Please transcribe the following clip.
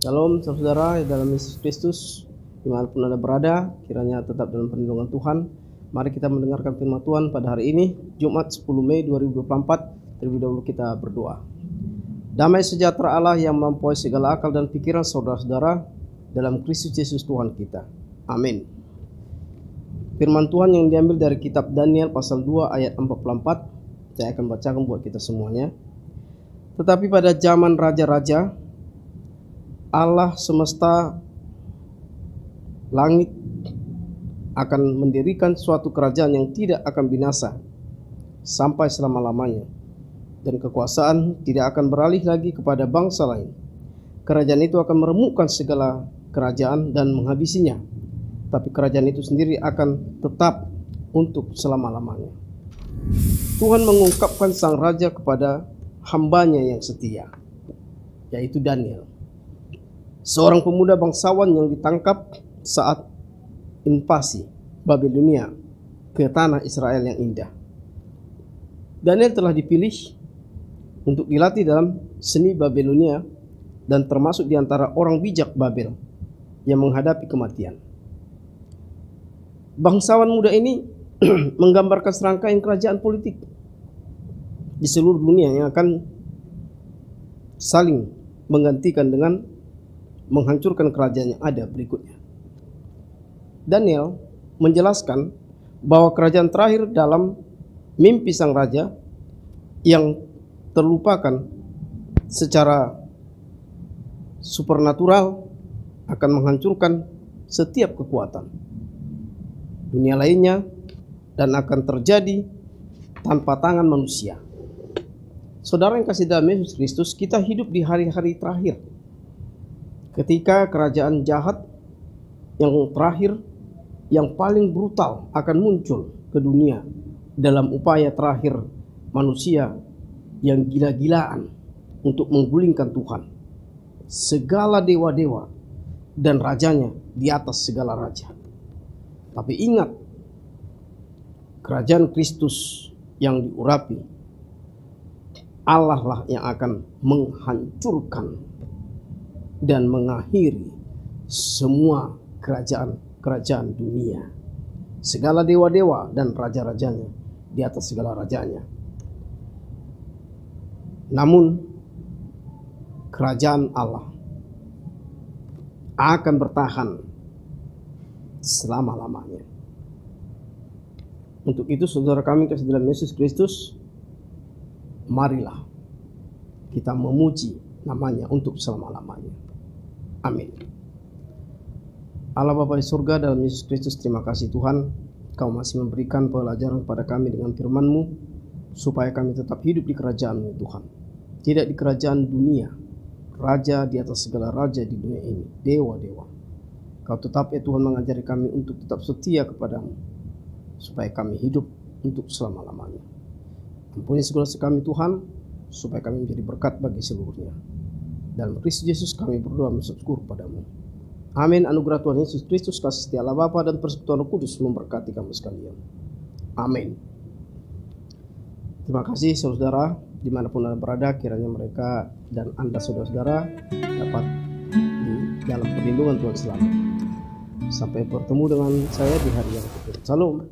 Shalom saudara dalam Yesus Kristus, dimanapun Anda berada, kiranya tetap dalam perlindungan Tuhan. Mari kita mendengarkan firman Tuhan pada hari ini, Jumat 10 Mei 2024. Terlebih dahulu kita berdoa. Damai sejahtera Allah yang melampaui segala akal dan pikiran saudara-saudara dalam Kristus Yesus Tuhan kita. Amin. Firman Tuhan yang diambil dari kitab Daniel pasal 2 ayat 44. Saya akan bacakan buat kita semuanya. Tetapi pada zaman raja-raja, Allah semesta langit akan mendirikan suatu kerajaan yang tidak akan binasa sampai selama-lamanya, dan kekuasaan tidak akan beralih lagi kepada bangsa lain. Kerajaan itu akan meremukkan segala kerajaan dan menghabisinya, tapi kerajaan itu sendiri akan tetap untuk selama-lamanya. Tuhan mengungkapkan sang raja kepada hambanya yang setia, yaitu Daniel, seorang pemuda bangsawan yang ditangkap saat invasi Babilonia ke tanah Israel yang indah. Daniel telah dipilih untuk dilatih dalam seni Babilonia dan termasuk di antara orang bijak Babel yang menghadapi kematian. Bangsawan muda ini menggambarkan serangkaian kerajaan politik di seluruh dunia yang akan saling menggantikan dengan menghancurkan kerajaan yang ada berikutnya. Daniel menjelaskan bahwa kerajaan terakhir dalam mimpi sang raja yang terlupakan secara supernatural akan menghancurkan setiap kekuatan dunia lainnya dan akan terjadi tanpa tangan manusia. Saudara yang kasih dalam Yesus Kristus, kita hidup di hari-hari terakhir, ketika kerajaan jahat yang terakhir, yang paling brutal akan muncul ke dunia dalam upaya terakhir manusia yang gila-gilaan untuk menggulingkan Tuhan, segala dewa-dewa dan rajanya di atas segala raja. Tapi ingat, kerajaan Kristus yang diurapi, Allah lah yang akan menghancurkan dan mengakhiri semua kerajaan dunia, segala dewa-dewa dan raja-rajanya di atas segala rajanya. Namun kerajaan Allah akan bertahan selama-lamanya. Untuk itu saudara kami kasih dalam Yesus Kristus, marilah kita memuji namanya untuk selama-lamanya. Amin. Allah Bapa di surga, dalam Yesus Kristus, terima kasih Tuhan, Kau masih memberikan pelajaran kepada kami dengan firman-Mu, supaya kami tetap hidup di kerajaan-Mu Tuhan, tidak di kerajaan dunia, raja di atas segala raja di dunia ini, dewa-dewa. Kau tetap ya Tuhan mengajari kami untuk tetap setia kepada-Mu, supaya kami hidup untuk selama-lamanya. Ampuni segala dosa kami Tuhan, supaya kami menjadi berkat bagi seluruhnya. Dalam Kristus Yesus kami berdoa bersyukur padamu. Amin. Anugerah Tuhan Yesus Kristus, kasih setia Allah Bapa dan persekutuan Roh Kudus memberkati kamu sekalian. Amin. Terima kasih saudara, dimanapun Anda berada, kiranya mereka dan Anda saudara-saudara dapat di dalam perlindungan Tuhan selalu. Sampai bertemu dengan saya di hari yang berikutnya. Salam.